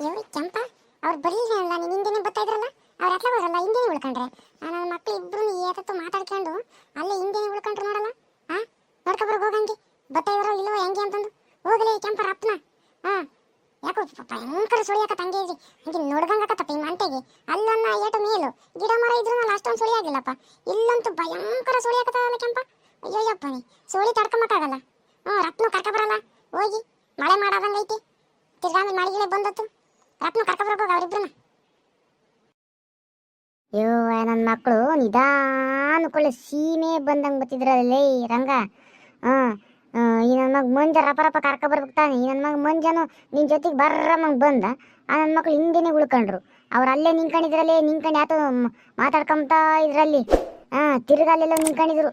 ಇವ್ರು ಕೆಂಪ ಅವ್ರು ಬರ್ಲಿಲ್ಲ, ನೀನು ಹಿಂದೆನೆ ಬರ್ತಾ ಇದ್ರಲ್ಲ, ಅವ್ರು ಅಟ್ಲ ಬರಲ್ಲ ಹಿಂದೆನೆ ಉಳ್ಕೊಂಡ್ರೆ. ನನ್ನ ಮಕ್ಳು ಇಬ್ರು ಏತತ್ತು ಮಾತಾಡ್ಕೊಂಡು ಅಲ್ಲೇ ಹಿಂದೆನೆ ಉಳ್ಕೊಂಡ್ರು ನೋಡಲ್ಲ. ಹಾ, ನೋಡ್ಕೊಬರ್ಗ ಹೋಗಂಗೆ ಬರ್ತಾ ಇದ್ರೋ ಇಲ್ಲವೋ ಹೆಂಗೆ ಅಂತಂದು ಹೋಗಲೇ ಕೆಂಪ ರಪ್ನ. ಹಾ, ಯಾಕೋ ಭಯಂಕರ ಸುಳಿಯಾಕ ತಂಗೆ ಇದ್ರಿ ಹಂಗೆ ನೋಡ್ದಂಗತ್ತಪ್ಪ ಈ ಮಂಟೆಗೆ. ಅಲ್ಲನ್ನ ಏಟು ಮೇಲು ಗಿಡ ಮರ ಇದ್ರು ನಾನು ಅಷ್ಟೊಂದು ಸುಳಿ ಆಗಿಲ್ಲಪ್ಪ, ಇಲ್ಲಂತೂ ಭಯಂಕರ ಸುಳಿ ಹಾಕತ್ತಲ್ಲ ಕೆಂಪ. ಅಯ್ಯೋಯ್ಯಪ್ಪ ನೀ ಸುಳಿ ತಡ್ಕೊಂಬಕ್ಕಾಗಲ್ಲ. ರಪ್ನು ಕರ್ಕೊಬರಲ್ಲ ಹೋಗಿ, ಮಳೆ ಮಾಡಾದಂಗೈತಿ, ತಿರ್ಗಾಮೇಲೆ ಮಳೆಗಿಳೆ ಬಂದತ್ತು. ರಪ್ನು ಕರ್ಕೊಬರ್ಬೇಕು ಅವ್ರಿಬ್ರನ್ನ. ಅಯ್ಯೋ ನನ್ನ ಮಕ್ಕಳು ನಿಧಾನಕೊಳ್ಳೆ ಸೀಮೆ ಬಂದಂಗೆ ಬತ್ತಿದ್ರಲ್ಲೇ ರಂಗ. ಈ ನನ್ನ ಮಗ ಮಂಜ ರಪ ರಪ ಕರ್ಕೊಬರ್ಬೇಕು ತಾನೆ. ಈ ನನ್ನ ಮಗ ಮಂಜನು ನಿನ್ನ ಜೊತೆಗೆ ಬರ್ರಮ್ಮಂಗೆ ಬಂದ. ಆ ನನ್ನ ಮಕ್ಳು ಹಿಂದೆನೆ ಉಳ್ಕೊಂಡ್ರು. ಅವ್ರು ಅಲ್ಲೇ ನಿಂತ್ಕೊಂಡಿದ್ರಲ್ಲೇ, ನಿಂತ್ಕೊಂಡು ಯಾತೋ ಮಾತಾಡ್ಕೊಂತ ಇದ್ರಲ್ಲಿ. ತಿರ್ಗಲ್ಲೆಲ್ಲ ನಿಂತ್ಕೊಂಡಿದ್ರು.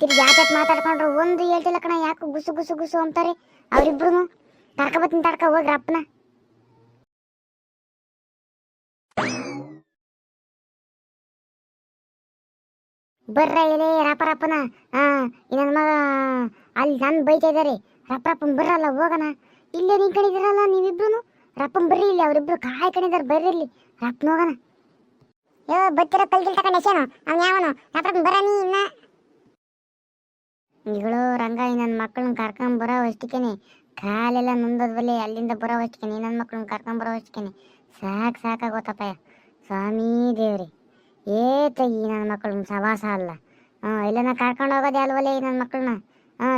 ತಿರ್ಗಿ ಯಾಕೆ ಮಾತಾಡ್ಕೊಂಡ್ರು ಒಂದು ಹೇಳ್ತಿಲ್ಲ ಕಣ. ಯಾಕೋ ಗುಸು ಗುಸು ಗುಸು ಅಂತಾರೆ ಅವರಿಬ್ರು. ಕರ್ಕೊಬತ್ತೀನಿ ತಡ್ಕ ಹೋಗ್ರಿ ಅಪ್ಪನ. ಬರ್ರ ಎಲೆ ರಪ ರಪ್ಪನ. ನನ್ನ ಮಗ ಅಲ್ಲಿ ನನ್ನ ಬೈತಾ ಇದ್ದಾರೆ. ರಪ್ಪ ರಪ್ಪನ್ ಬರ್ರಲ್ಲ ಹೋಗೋಣ. ಇಲ್ಲೇ ನಿಂತ್ಕೊಂಡಿದ್ದೀರಲ್ಲ ನೀವಿಬ್ರು. ರಪ್ಪನ್ ಬರ್ರಿ, ಇಲ್ಲಿ ಅವರಿಬ್ರು ಕಾಯ್ಕೊಂಡಿದ್ದಾರೆ, ಬರ್ರಿ ಇಲ್ಲಿ ರಪ್ಪನ ಹೋಗೋಣ. ಬತ್ತಿರೋ ಕಲ್ಗಿಲ್ ತಕ ನೆಸೇನು ಅವ್ನು ಯಾವನು ರಪ್ಪನ್ ಬರ ನೀ ಇನ್ನ. ಈಗಳು ರಂಗ ಈ ನನ್ನ ಮಕ್ಕಳನ್ನ ಕರ್ಕೊಂಡ್ ಬರೋ ಅಷ್ಟಕ್ಕೇನೆ ಕಾಲೆಲ್ಲ ನೊಂದದ್ವಲ್ಲಿ. ಅಲ್ಲಿಂದ ಬರೋ ಅಷ್ಟಕ್ಕೇನೆ ನನ್ನ ಮಕ್ಕಳನ್ನ ಕರ್ಕೊಂಡ್ ಬರೋ ಅಷ್ಟಕ್ಕೇನೆ ಸಾಕಾಗೋತಪ್ಪ ಸ್ವಾಮಿ ದೇವ್ರಿ. ಏತಾಗಿ ನನ್ನ ಮಕ್ಕಳನ್ನ ಸವಾಸ ಅಲ್ಲ. ಇಲ್ಲನ ಕರ್ಕೊಂಡು ಹೋಗೋದೇ ಅಲ್ವಲ್ಲೇ ನನ್ನ ಮಕ್ಕಳನ್ನ.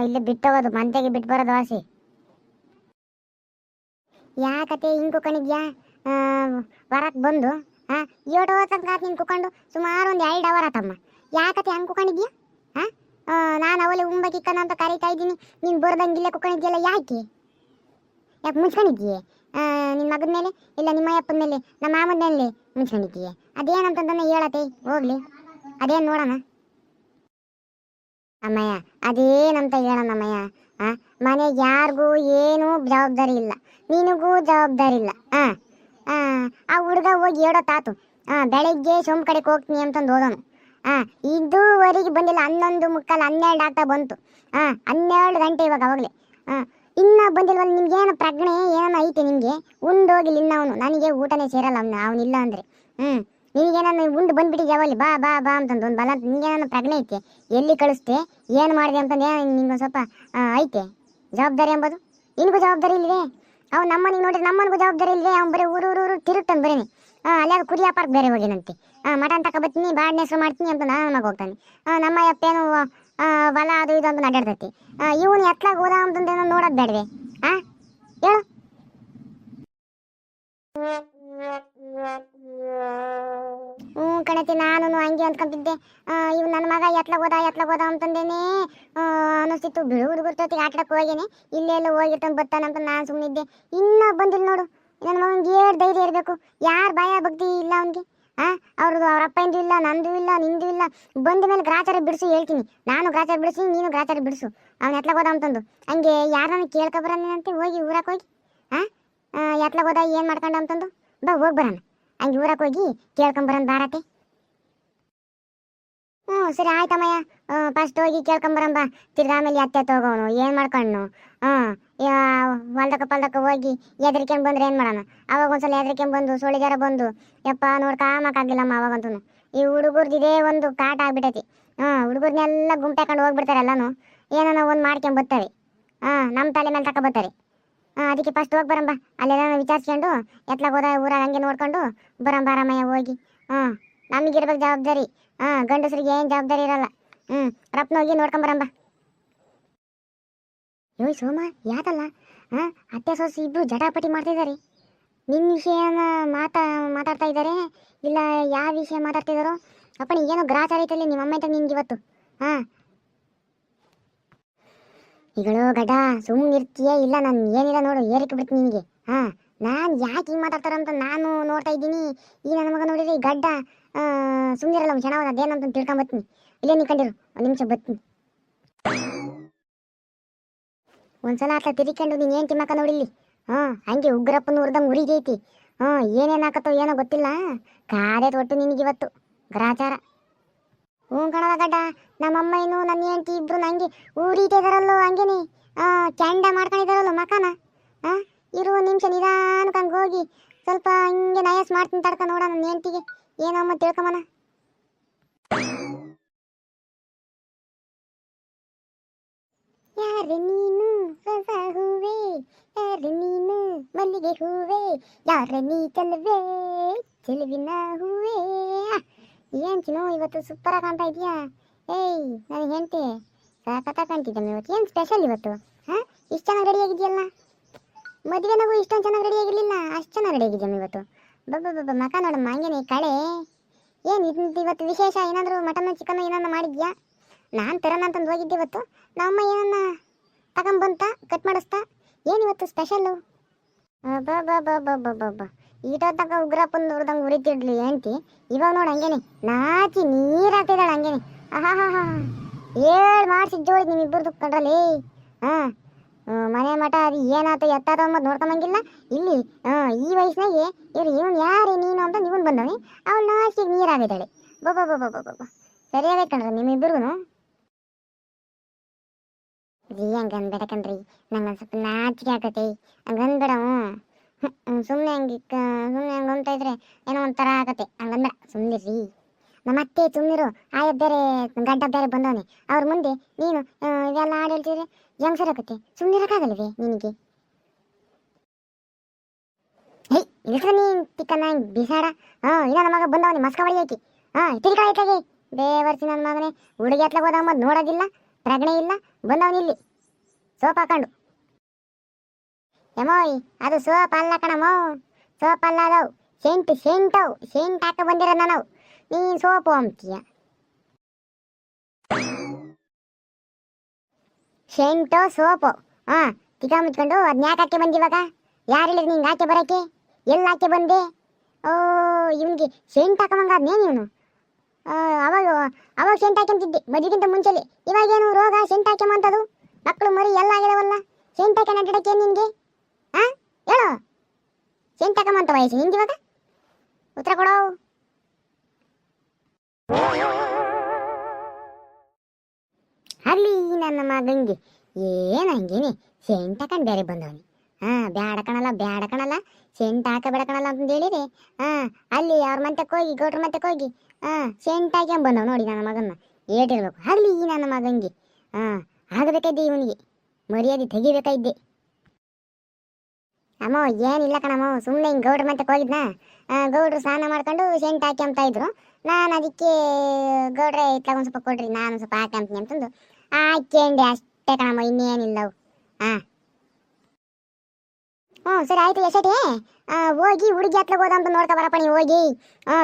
ಇಲ್ಲೇ ಬಿಟ್ಟೋಗೋದು, ಮಂತೆಗೆ ಬಿಟ್ಟು ಬರೋದು ವಾಸಿ. ಯಾಕತೆ ಹಿಂಗೆ ಕುಕೊಂಡಿದ್ಯಾ ಬರಕ್ಕೆ ಬಂದು? ಏಟು ತನಕ ನೀನು ಕುಕೊಂಡು ಸುಮಾರು ಒಂದು 2 ಅವರ್ ಆತಮ್ಮ. ಯಾಕತೆ ಹಂಗೆ ಕುಕೊಂಡಿದ್ಯಾ? ನಾನು ಅವಲೇ ಉಂಬಕಿಕ್ಕನ ಅಂತ ಕರೀತಾ ಇದ್ದೀನಿ, ನೀನು ಬರ್ದಂಗಿಲ್ಲೇ ಕುಕೊಂಡಿದ್ಯಲ್ಲ. ಯಾಕೆ ಮುಚ್ಕೊಂಡಿದ್ದೀಯೆ? ನಿನ್ನ ಮಗದ ಮೇಲೆ ಇಲ್ಲ ನಿಮ್ಮ ಅಪ್ಪನ ಮೇಲೆ ನಮ್ಮ ಮಾಮನ ಮೇಲೆ ಮುಚ್ಕೊಂಡಿದ್ದೀಯೆ? ಅದೇನಂತಂದನ್ನ ಹೇಳತ್ತೆ ಹೋಗ್ಲಿ, ಅದೇನು ನೋಡೋಣ ಅಮ್ಮಯ್ಯ. ಅದೇನಂತ ಹೇಳೋಣಮ್ಮಯ್ಯ. ಮನೆಗೆ ಯಾರಿಗೂ ಏನೂ ಜವಾಬ್ದಾರಿ ಇಲ್ಲ, ನಿನಗೂ ಜವಾಬ್ದಾರಿ ಇಲ್ಲ. ಆ ಹುಡುಗ ಹೋಗಿ ಹೇಳೋತಾತು. ಬೆಳಗ್ಗೆ ಸೋಮ್ ಕಡೆಗೆ ಹೋಗ್ತೀನಿ ಅಂತಂದು ಹೋದನು. ಇದುವರೆಗೆ ಬಂದಿಲ್ಲ. 11:45 12 ಆಗ್ತಾ ಬಂತು. 12 ಗಂಟೆ ಇವಾಗ ಅವಾಗಲೇ. ಇನ್ನೂ ಬಂದಿಲ್ವಲ್ಲ. ನಿಮ್ಗೇನು ಪ್ರಜ್ಞೆ ಏನೋ ಐತೆ ನಿಮಗೆ? ಉಂಡೋಗಿಲ್ಲ ಇನ್ನ ಅವನು. ನನಗೆ ಊಟನೇ ಸೇರಲ್ಲ ಅವನಿಲ್ಲ ಅಂದರೆ. ನಿನಗೇನ ಉಂಡು ಬಂದ್ಬಿಟ್ಟಿದ್ಯಾವಲ್ಲಿ ಬಾ ಬಾ ಬಾ ಅಂತಂದು ಒಂದು ಬಲ. ನಿನಗೇನ ಪ್ರಜ್ಞೆ ಐತೆ? ಎಲ್ಲಿ ಕಳಿಸ್ತೆ, ಏನು ಮಾಡಿದೆ ಅಂತಂದು ನಿಮ್ಗೆ ಸ್ವಲ್ಪ ಐತೆ ಜವಾಬ್ದಾರಿ ಎಂಬುದು? ನಿನಗೂ ಜವಾಬ್ದಾರಿ ಇಲ್ಲವೇ? ಅವ್ನು ನಮ್ಮನಿಗೆ ನೋಡಿದ್ರೆ ನಮ್ಮನಿಗೂ ಜವಾಬ್ದಾರಿ ಇಲ್ಲವೇ? ಅವ್ನು ಬರೀ ಊರು ತಿರುಗ್ತಾನೆ ಬರೀನಿ. ಅಲ್ಲಾಗ ಕುರಿ ವ್ಯಾಪಾರಕ್ಕೆ ಬೇರೆ ಹೋಗಿನಂತೆ. ಮಟನ್ ತಗೊಬತ್ತೀನಿ, ಬಾಡಿನ ಹೆಸರು ಮಾಡ್ತೀನಿ ಅಂತ ನಾನು ಮಗ ಹೋಗ್ತಾನೆ. ನಮ್ಮ ಅಪ್ಪೇನು ಹೊಲ ಅದು ಇದು ಅಂತ ಅಡ್ಡಾಡ್ತೈತಿ. ಇವನು ಎತ್ಲಾಗ ಹೋದ ಅಂತಂದೇನೋ ನೋಡೋದು ಬೇಡವೆ? ಹೇಳು. ಕಣತಿ ನಾನು ಹಂಗೆ ಅಂದ್ಕೊಂತಿದ್ದೆ. ಇವ್ ನನ್ನ ಮಗ ಎತ್ಲಾಗ ಹೋದ ಅಂತಂದೇನೆ ಅನ್ನಿಸ್ತಿತ್ತು. ಬಿಡು ಹುಡುಗರ ಜೊತೆಗೆ ಆಟಾಡಕ್ಕೆ ಹೋಗೇನೆ, ಇಲ್ಲೆಲ್ಲ ಹೋಗಿರ್ತಾನೆ ಬರ್ತಾನಂತ ನಾನು ಸುಮ್ಮನಿದ್ದೆ. ಇನ್ನೂ ಬಂದಿಲ್ಲ ನೋಡು. ನನ್ನ ಮಗನಿಗೆ ಏಳು ಧೈರ್ಯ ಇರಬೇಕು. ಯಾರು ಭಯ ಭಕ್ತಿ ಇಲ್ಲ ಅವನಿಗೆ. ಅವ್ರದ್ದು ಅವ್ರ ಅಪ್ಪಂದು ಇಲ್ಲ, ನಂದು ಇಲ್ಲ, ನಿಂದು ಇಲ್ಲ. ಬಂದ ಮೇಲೆ ಗ್ರಾಚಾರ ಬಿಡಿಸು ಹೇಳ್ತೀನಿ. ನಾನು ಗ್ರಾಚಾರ ಬಿಡಿಸಿ, ನೀನು ಗ್ರಾಚಾರ ಬಿಡಿಸು. ಅವ್ನು ಎತ್ಲಾಗೋದ ಅಂತಂದು ಹಂಗೆ ಯಾರನ್ನ ಕೇಳ್ಕೊಬರಂತೆ ಹೋಗಿ ಊರಕ್ಕೆ ಹೋಗಿ. ಎತ್ಲಾಗೋದ ಏನು ಮಾಡ್ಕೊಂಡ ಅಂತಂದು ಬಾ ಹೋಗಿ ಬರೋಣ. ಹಂಗೆ ಊರಕ್ಕೆ ಹೋಗಿ ಕೇಳ್ಕೊಂಬರೋಣ ಬಾರತೆ. ಸರಿ ಆಯ್ತಮ್ಮಯ್ಯ. ಫಸ್ಟ್ ಹೋಗಿ ಕೇಳ್ಕೊಂಬರಂಬ. ತಿರ್ಗಾ ಆಮೇಲೆ ಅತ್ತೆ ಹೋಗೋನು ಏನು ಮಾಡ್ಕೊಂಡು ಹೊಲ್ದಕ್ಕ ಪಲ್ದಕ್ಕ ಹೋಗಿ ಎದ್ರಿಕೆಂಡು ಬಂದ್ರೆ ಏನು ಮಾಡೋಣ? ಅವಾಗ ಒಂದ್ಸಲ ಎದ್ರಿಕೆಂಡು ಬಂದು ಸೊಳಿಗಾರ ಬಂದು ಯಪ್ಪ ನೋಡ್ಕಾಮಕ್ಕಾಗಿಲ್ಲಮ್ಮ. ಅವಾಗಂತೂ ಈ ಹುಡುಗರ್ದು ಇದೇ ಒಂದು ಕಾಟ ಆಗ್ಬಿಟ್ಟೈತಿ. ಹುಡುಗರ್ನೆಲ್ಲ ಗುಂಪಾಕೊಂಡು ಹೋಗ್ಬಿಡ್ತಾರೆ ಎಲ್ಲನೂ. ಏನೋ ಒಂದು ಮಾಡ್ಕೊಂಬರ್ತಾರೆ. ನಮ್ಮ ತಲೆ ಮೇಲೆ ತಗೊಬರ್ತಾರೆ. ಅದಕ್ಕೆ ಫಸ್ಟ್ ಹೋಗಿ ಬರಂಬ. ಅಲ್ಲೆಲ್ಲ ವಿಚಾರಿಸ್ಕೊಂಡು ಎತ್ಲಾಗ ಹೋದ ಊರಾಗ ಹಂಗೆ ನೋಡ್ಕೊಂಡು ಬರಂಬಾರಮ್ಮಯ್ಯ ಹೋಗಿ. ನಮಗಿರ್ಬೇಕು ಜವಾಬ್ದಾರಿ. ಗಂಡಸ್ರಿಗೆ ಏನು ಜವಾಬ್ದಾರಿ ಇರಲ್ಲ. ರಪ್ನ ಹೋಗಿ ನೋಡ್ಕೊಂಬರಂಬ. ಯೋ ಸೋಮ ಯಾತಲ್ಲ ಅತ್ತೆ ಸೊಸೆ ಇಬ್ರು ಜಟಾಪಟಿ ಮಾಡ್ತಿದ್ದಾರೆ. ನಿನ್ನ ವಿಷಯನ ಮಾತಾಡ್ತಾ ಇದ್ದಾರೆ, ಇಲ್ಲ ಯಾವ ವಿಷಯ ಮಾತಾಡ್ತಿದ್ದಾರೋ? ಅಪ್ಪ ಏನೋ ಗ್ರಾಚಾರ ಐತಲ್ಲಿ ನಿಮ್ಮ ಅಮ್ಮ ಅಂತ ನಿನ್ಗೆ ಇವತ್ತು. ಈಗಳು ಗಡ್ಡ ಸುಮ್ಮನೆ ಇರ್ತೀಯೇ? ಇಲ್ಲ ನಾನು ಏನಿಲ್ಲ ನೋಡು ಏರಿಕೆ ಬಿಡ್ತೀನಿ ನಿನಗೆ. ನಾನು ಯಾಕೆ ಹಿಂಗೆ ಮಾತಾಡ್ತಾರಂತ ನಾನು ನೋಡ್ತಾ ಇದ್ದೀನಿ. ಈ ನನ್ನ ಮಗ ನೋಡಿರಿ ಗಡ್ಡ ಸುಮ್ಮನಿರಲ್ಲ. ಒಂದು ಕ್ಷಣ ಅದೇನಂತ ತಿಳ್ಕೊಂಬತ್ತೀನಿ. ಇಲ್ಲೇ ನಿಂತ್ಕೊಂಡಿರು, ಒಂದು ನಿಮಿಷ ಬರ್ತೀನಿ. ಒಂದ್ಸಲ ಆತ ತಿರ್ಕೊಂಡು ನೀನು ಏನು ತಿಮ್ಮಕ್ಕ ನೋಡಿಲ್ಲಿ. ಹಂಗೆ ಉಗ್ರಪ್ಪನ ಉರ್ದಂಗೆ ಉರಿದೈತಿ. ಏನೇನು ಹಾಕತ್ತೋ ಏನೋ ಗೊತ್ತಿಲ್ಲ. ಕಾದೇ ತೊಟ್ಟು ನಿನಗಿವತ್ತು ಗ್ರಾಚಾರ. ಕಣದ ಗಡ್ಡ ನಮ್ಮಮ್ಮ ಏನು ನನ್ನ ಹೆಂಡತಿ ಇಬ್ರು ನಂಗೆ ಉರಿತಿದಾರಲ್ಲೋ. ಹಂಗೇನೆ ಕೆಂಡ ಮಾಡ್ಕೊಂಡಿದಾರಲ್ಲೋ ಮಕಾನ. ಇರು ಒಂದು ನಿಮಿಷ ನಿಧಾನಕ್ಕೆ ಹಂಗೆ ಹೋಗಿ ಸ್ವಲ್ಪ ಹಿಂಗೆ ನಯಸ್ ಮಾಡ್ತೀನಿ ತಡ್ಕ ನೋಡ ನನ್ನ ಹೆಂಡತಿಗೆ ಏನಮ್ಮ ತಿಳ್ಕೊಂಬನ. ಯಾರು ನೀನು ಹೊಸ ಹೂವೇ, ಯಾರು ನೀನು ಮಲ್ಲಿಗೆ ಹೂವೇ, ಯಾರ ನೀ ಚೆಲುವೆ ಚೆಲುವಿನ ಹೂವೇ. ಏನ್ ಚಿನ್ನು ಇವತ್ತು ಸೂಪರ್ ಆಗಿ ಕಾಣ್ತಾ ಇದೀಯಾ. ಏಯ್ ನನ್ನ ಹೆಂಡತಿ ಸಖತ್ತ ಕಾಣ್ತಿದ್ದಮ್ಮ ಇವತ್ತು. ಏನು ಸ್ಪೆಷಲ್ ಇವತ್ತು? ಹಾಂ ಇಷ್ಟು ಚೆನ್ನಾಗಿ ರೆಡಿ ಆಗಿದೆಯಲ್ಲ. ಮದುವೆನಾಗೂ ಇಷ್ಟೊಂದು ಚೆನ್ನಾಗಿ ರೆಡಿ ಆಗಿರಲಿಲ್ಲ, ಅಷ್ಟು ಚೆನ್ನಾಗಿ ರೆಡಿ ಆಗಿದ್ದಮ್ಮ ಇವತ್ತು. ಬಬ್ಬ ಮಕ ನೋಡಮ್ಮ ಹಂಗೇನೆ ಕಳೆ. ಏನು ಇವತ್ತು ವಿಶೇಷ? ಏನಾದರೂ ಮಟನ್ ಚಿಕನ್ ಏನಾದ್ರು ಮಾಡಿದ್ಯಾ? ನಾನು ತರೋಣ ಅಂತಂದು ಹೋಗಿದ್ದೆ ಇವತ್ತು. ನಮ್ಮಮ್ಮ ಏನನ್ನ ತಗೊಂಬಂತ ಕಟ್ ಮಾಡಿಸ್ತಾ. ಏನು ಇವತ್ತು ಸ್ಪೆಷಲ್ಲು? ಬಬ್ಬ ಈಟೊತ್ತಕ ಉಗ್ರಪ್ಪನ ನೋಡ್ದಂಗೆ ಉರಿತಿಡ್ಲಿ ಅಂತಿ. ಇವಾಗ ನೋಡಿ ಹಂಗೇನೆ ನಾಚಿ ನೀರಾಗ್ತಿದ್ದಾಳೆ ಹಂಗೇನೆ. ಆಹಾ ಹೇಳಿ ಮಾಡಿಸಿದ ಜೋಡಿ ನಿಮ್ಮಿಬ್ಬರು ಕಂಡ್ರಲ್ಲಿ. ಹಾಂ ಮನೆ ಮಠ ಅದು ಏನಾಯ್ತು ಎತ್ತಾತ ಅಂಬದು ನೋಡ್ಕೊಂಬಂಗಿಲ್ಲ ಇಲ್ಲಿ. ಈ ವಯಸ್ಸಿನಾಗೆ ಇವನು ಯಾರೇ ನೀನು ಅಂತ ನೀವನ್ ಬಂದವನಿ. ಅವಳು ನಾಚಿಗೆ ನೀರಾಗಿದ್ದಾಳೆ. ಬಬ್ಬ ಸರಿಯಾಗೇ ಕಣ್ರಿ ನಿಮ್ಮಿಬ್ಬರಿಗೂ. ರೀ ಹಂಗೆ ಅನ್ಬೇಡ ಕಣ್ರಿ, ನಂಗೆ ಸ್ವಲ್ಪ ನಾಚಿಕೆ ಆಗತ್ತೆ. ಹಂಗೆ ಅನ್ಬೇಡ. ಸುಮ್ಮನೆ ಹಂಗೆ ಅಂತ ಇದ್ರೆ ಏನೋ ಒಂಥರ ಆಗತ್ತೆ. ಹಂಗೆ ಅನ್ಬೇಡ, ಸುಮ್ಮನಿರ್ರಿ. ನಮ್ಮ ಅತ್ತೆ ಸುಮ್ಮನಿರು. ಆಯ ಬೇರೆ ಗಡ್ಡ ಬೇರೆ ಬಂದವನೆ. ಅವ್ರ ಮುಂದೆ ನೀನು ಇವೆಲ್ಲ ಹಾಡು ಹೇಳ್ತಿದ್ರೆ ಹೆಂಗ್ ಸರಾಕತ್ತೆ? ಸುಮ್ಮನಿರಕ್ಕಾಗಲ್ವೇ ನಿನಗೆ? ಹೇ ಇಲ್ಸ ನೀನು ತಿಕ್ಕನ್ನ ಹಿಂಗೆ ಬಿಸಾಡ. ಇನ್ನ ನಮ್ಮ ಮಗ ಬಂದವನಿ ಮಸ್ಕ ಬಳಿ ಹಾಕಿ. ತಿರ್ಗಾಯ್ತಾಗೆ ಬೇವರ್ಸಿ ನನ್ನ ಮಗನೇ. ಹುಡುಗಿ ಹತ್ಲಾಗ ಹೋದಮ್ಮದು ನೋಡೋದಿಲ್ಲ, ಪ್ರಜ್ಞೆ ಇಲ್ಲ, ಬಂದವನಿಲ್ಲಿ ಸೋಪ್ ಹಾಕೊಂಡು. ಎಮೋಯ್ ಅದು ಸೋಪ್ ಅಲ್ಲ ಕಣಮೋ, ಸೋಪ್ ಅಲ್ಲ ಅದವು ಸೆಂಟ್ ಹಾಕ ಬಂದಿರೋದ ನಾವು. ನೀನು ಸೋಪು ಅಂತೀಯ. ಸೆಂಟು ಸೋಪು ತಿಕ್ಕ ಮುಚ್ಕೊಂಡು ಅದನ್ನ ಯಾಕೆ ಹಾಕಿ ಬಂದಿವಾಗ? ಯಾರು ಹೇಳಿದ್ರು ನಿಂಗೆ ಹಾಕಿ ಬರೋಕ್ಕೆ? ಎಲ್ಲಿ ಹಾಕಿ ಬಂದೆ? ಇವನಿಗೆ ಸೆಂಟ್ ಹಾಕೊಂಬಂಗ ಅದನ್ನೇನು ಇವನು? ಅವಾಗ ಸೆಂಟ್ ಹಾಕ್ಯಂತಿದ್ದೆ ಮದುವೆಗಿಂತ ಮುಂಚೆಲಿ. ಇವಾಗೇನು ರೋಗ ಸೆಂಟ್ ಹಾಕ್ಯಂಬಂತದು? ಮಕ್ಕಳು ಮರಿ ಎಲ್ಲ ಆಗಿದಾವಲ್ಲ, ಸೆಂಟ್ ಹಾಕ್ಯ ಅಡ್ಡಾಡಕ್ಕೆ ನಿನಗೆ? ಹೇಳೋ, ಸೆಂಟ್ ಹಾಕಂಬಂತ ವಯಸ್ಸು ನಿಂಗೆ ಇವಾಗ? ಉತ್ತರ ಕೊಡೋ. ಅಲ್ಲಿ ನನ್ನ ಮಗಂಗೆ ಏನು ಹಂಗೇನೆ ಸೆಂಟ್ ಹಾಕೊಂಡು ಬೇರೆ ಬಂದವನಿ. ಬ್ಯಾಡ ಕಣಲ್ಲ ಸೆಂಟ್ ಹಾಕಬೇಡ ಕಣಲ್ಲ ಅಂತಂದು ಹೇಳಿರಿ. ಅಲ್ಲಿ ಅವ್ರ ಮಂತಕ್ಕೆ ಹೋಗಿ ಗೌಡ್ರ ಮಂತಕ್ಕೆ ಹೋಗಿ ಸೆಂಟ್ ಹಾಕ್ಯಂಬ ಬಂದವ್ ನೋಡಿ ನನ್ನ ಮಗನ್ನ. ಏಟಿರ್ಬೇಕು ಅಲ್ಲಿ ನನ್ನ ಮಗಂಗೆ. ಆಗಬೇಕಾಯ್ದೆ ಇವನಿಗೆ ಮರ್ಯಾದೆ ತೆಗಿಬೇಕಾಯ್ದೆ. ಅಮ್ಮ ಏನಿಲ್ಲ ಕಣಮ್ಮ, ಸುಮ್ಮನೆ ಹಿಂಗೆ ಗೌಡ್ರ ಮಂತಕ್ಕೆ ಹೋಗಿದ್ನಾ. ಗೌಡ್ರು ಸ್ನಾನ ಮಾಡ್ಕೊಂಡು ಸೆಂಟ್ ಹಾಕ್ಯಂತ ಇದ್ರು. ನಾನು ಅದಕ್ಕೆ ಗೌಡ್ರೆ ಇತ್ತಾಗ ಒಂದು ಸ್ವಲ್ಪ ಕೊಡ್ರಿ, ನಾನು ಸ್ವಲ್ಪ ಹಾಕ್ಯಂತೀನಿ ಅಂತಂದು ಹಾಕ್ಯಂಡೆ ಅಷ್ಟೇ ಕಣಮ್ಮ, ಇನ್ನೇನಿಲ್ಲವು. ಸರಿ ಆಯ್ತು ಎಷ್ಟೇ. ಹೋಗಿ ಹುಡುಗಿ ಹತ್ಲಾಗ ಹೋದ ಅಂತ ನೋಡ್ಕೊ ಬರಪ್ಪ ನೀವು ಹೋಗಿ.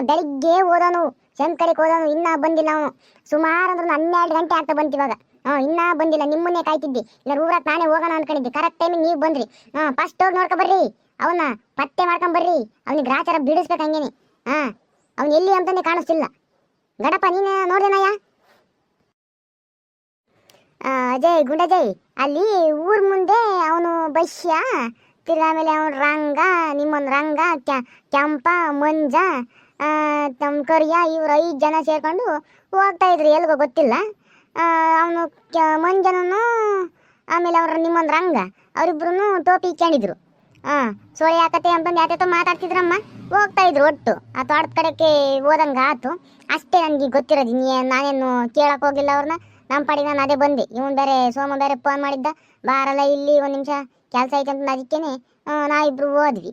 ಬೆಳಿಗ್ಗೆ ಹೋದವನು ಕಡೆಗೆ ಹೋದವನು, ಇನ್ನೂ ಬಂದಿಲ್ಲ ಅವನು. ಸುಮಾರು ಅಂದ್ರೆ 12 ಗಂಟೆ ಆಗ್ತಾ ಬಂತಿವಾಗ. ಇನ್ನೂ ಬಂದಿಲ್ಲ. ನಿಮ್ಮನ್ನೇ ಕಾಯ್ತಿದ್ದೆ. ಇಲ್ಲ ಊರಾಗ ನಾನೇ ಹೋಗೋಣ ಅನ್ಕೊಂಡಿದ್ದೆ. ಕರೆಕ್ಟ್ ಟೈಮಿಗೆ ನೀವು ಬಂದ್ರಿ. ಫಸ್ಟ್ ಹೋಗಿ ನೋಡ್ಕೊ ಬರ್ರಿ, ಅವನ್ನ ಪತ್ತೆ ಮಾಡ್ಕೊಂಬರ್ರಿ. ಅವ್ನಿಗೆ ಗ್ರಾಚಾರ ಬಿಡಿಸ್ಬೇಕು ಹಂಗೇನೆ. ಅವ್ನು ಎಲ್ಲಿ ಅಂತಾನೆ ಕಾಣಿಸ್ತಿಲ್ಲ. ಗಡಪ ನೀನು ನೋಡ್ದೇನಯ್ಯ? ಅಜಯ್ ಗುಂಡಜಯ್ ಅಲ್ಲಿ ಊರ್ ಮುಂದೆ ಅವನು ಬಸ್ಯ, ತಿರ್ಗಿ ಆಮೇಲೆ ಅವನು ರಂಗ, ನಿಮ್ಮೊಂದು ರಂಗ, ಕೆಂಪ, ಮಂಜ, ತಮ್ಮ ಕರಿಯ, ಇವ್ರು 5 ಜನ ಸೇರ್ಕೊಂಡು ಹೋಗ್ತಾ ಇದ್ರು. ಎಲ್ಗೋ ಗೊತ್ತಿಲ್ಲ. ಅವನು ಮಂಜನೂ ಆಮೇಲೆ ಅವ್ರ ನಿಮ್ಮೊಂದು ರಂಗ ಅವರಿಬ್ರು ಟೋಪಿ ಇಕ್ಕೊಂಡಿದ್ರು. ಸೋಳಿ ಹಾಕತ್ತೆ ಅಂತಂದು ಯಾತೋ ಮಾತಾಡ್ತಿದ್ರಮ್ಮ. ಹೋಗ್ತಾ ಇದ್ರು ಒಟ್ಟು. ಆ ತೋಟದ ಕಡೆಗೆ ಹೋದಂಗೆ ಆಯ್ತು. ಅಷ್ಟೇ ನನಗೆ ಗೊತ್ತಿರೋದು. ನಾನೇನು ಕೇಳಕ್ಕೆ ಹೋಗಿಲ್ಲ ಅವ್ರನ್ನ. ನಮ್ಮ ಪಾಡಿಗೆ ನಾನು ಅದೇ ಬಂದೆ. ಇವನು ಬೇರೆ ಸೋಮ ಬೇರೆ ಫೋನ್ ಮಾಡಿದ್ದ, ಬಾರಲ್ಲ ಇಲ್ಲಿ ಒಂದು ನಿಮಿಷ ಕೆಲಸ ಐತೆ ಅಂತ. ಅದಕ್ಕೇನೆ ನಾವಿಬ್ರು ಹೋದ್ವಿ.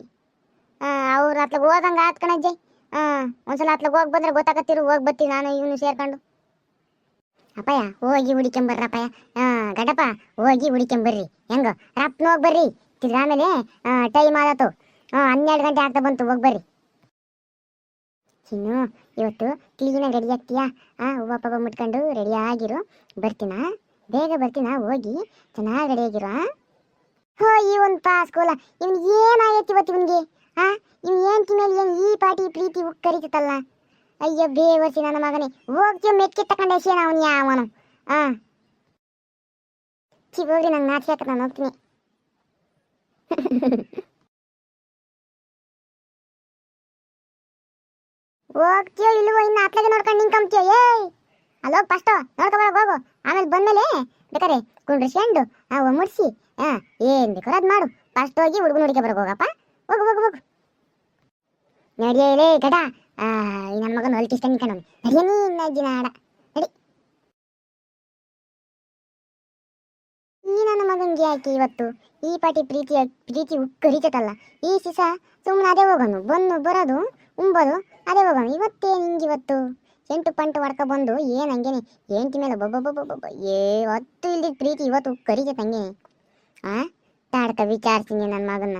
ಅವ್ರ ಹತ್ಲಾಗ ಹೋದಂಗೆ ಆತ್ ಕಣಜ್ಜೆ. ಒಂದ್ಸಲ ಹತ್ಲಾಗ ಹೋಗಿ ಬಂದ್ರೆ ಗೊತ್ತಾಗತ್ತಿರು. ಹೋಗಿ ಬರ್ತೀವಿ ನಾನು ಇವನು ಸೇರ್ಕೊಂಡು. ಅಪ್ಪಯ್ಯ ಹೋಗಿ ಹುಡಿಕೊಂಬರ್ರಿ ಅಪ್ಪಯ್ಯ. ಗಡಪ ಹೋಗಿ ಹುಡಿಕೊಂಬರ್ರಿ. ಹೆಂಗ ರಪ್ನ ಹೋಗಿ ಬರ್ರಿ. ತಿರ್ಗಿ ಆಮೇಲೆ ಟೈಮ್ ಆದತ್ತು. 12 ಗಂಟೆ ಆಗ್ತಾ ಬಂತು. ಹೋಗಿ ಬರ್ರಿ. ಇನ್ನು ಇವತ್ತು ಕ್ಲೀನಾಗಿ ರೆಡಿ ಆಗ್ತೀಯಾ? ಹೂವು ಪಬ್ಬ ಮುಟ್ಕೊಂಡು ರೆಡಿ ಆಗಿರು. ಬರ್ತೀನಾ, ಬೇಗ ಬರ್ತೀನಾ. ಹೋಗಿ ಚೆನ್ನಾಗಿ ರೆಡಿ ಆಗಿರು. ಈ ಒಂದು ಸ್ಕೂಲ ಇವ್ನಿಗೆ ಏನಾಗೈತಿ ಇವತ್ತು ಇವನಿಗೆ? ಇವ್ನು ಏನು ತಿನ್ನಲಿ ಏನು ಈ ಪಾಟಿ ಪ್ರೀತಿ ಕರಿತಲ್ಲ. ಅಯ್ಯೋ ಬೇವರ್ಸಿ ನನ್ನ ಮಗನೇ. ಹೋಗ್ತೀಯ ಮೆಕ್ಕೆ ತಗೊಂಡೆ ಸೇನ ಅವನು ಯಾವನು. ಹೋಗ್ರಿ, ನಂಗೆ ನಾಚಿಕೆ ನಾನು ಹೋಗ್ತೀನಿ. ಹೋಗ್ತೀಯೋ ಇಲ್ವೋ? ಇನ್ನು ಅತ್ಲಾಗೆ ನೋಡ್ಕೊಂಡು ನಿಂಕೊಂತೀಯೋ? ಅಲ್ಲೋಗಿ ಫಸ್ಟ್ ನೋಡ್ಕೊಬಾರ ಹೋಗು. ಆಮೇಲೆ ಬಂದಮೇಲೆ ಬೇಕಾರೆ ಕುಂಡ್ರಿಸ್ಕೊಂಡು ಮುಡ್ಸಿ ಏನ್ ಬೇಕಾದ್ರೆ ಅದ್ ಮಾಡು. ಫಸ್ಟ್ ಹೋಗಿ ಹುಡುಗ ನೋಡಿಕೆ ಬರಕ್ ಹೋಗಪ್ಪ. ಹೋಗು ಹೋಗು ಹೋಗು. ನಡಿಯಲೇ ಗಡ. ಈ ನನ್ನ ಮಗನ ಹೊಲ್ಟಿಸ್ತಾನೆ ಕಣ. ನಡಿಯನಿ ಅಜ್ಜಿನ ಆಡ ನಡಿ. ಈ ನನ್ನ ಮಗನ್ಗೆ ಯಾಕೆ ಇವತ್ತು ಈ ಪಾಟಿ ಪ್ರೀತಿ ಉಕ್ಕರಿತಲ್ಲ. ಈ ಸಿಸ ಸುಮ್ಮನೆ ಅದೇ ಹೋಗೋನು, ಬರೋದು ಉಂಬೋದು ಅದೇ ಹೋಗೋನು. ಇವತ್ತೇನು ಹಿಂಗಿವತ್ತು ಎಂಟು ಪಂಟು ಹೊಡ್ಕ ಬಂದು ಏನು ಹಂಗೇನೆ ಎಂಟಿ ಮೇಲೆ ಬೊಬ್ಬ ಹೊತ್ತು ಇಲ್ದಿದ್ದ ಪ್ರೀತಿ ಇವತ್ತು ಉಕ್ಕರಿತೈತೆ ಹಂಗೆ. ತಾಡ್ಕ ವಿಚಾರಿಸ್ತೀನಿ ನನ್ನ ಮಗನ್ನ.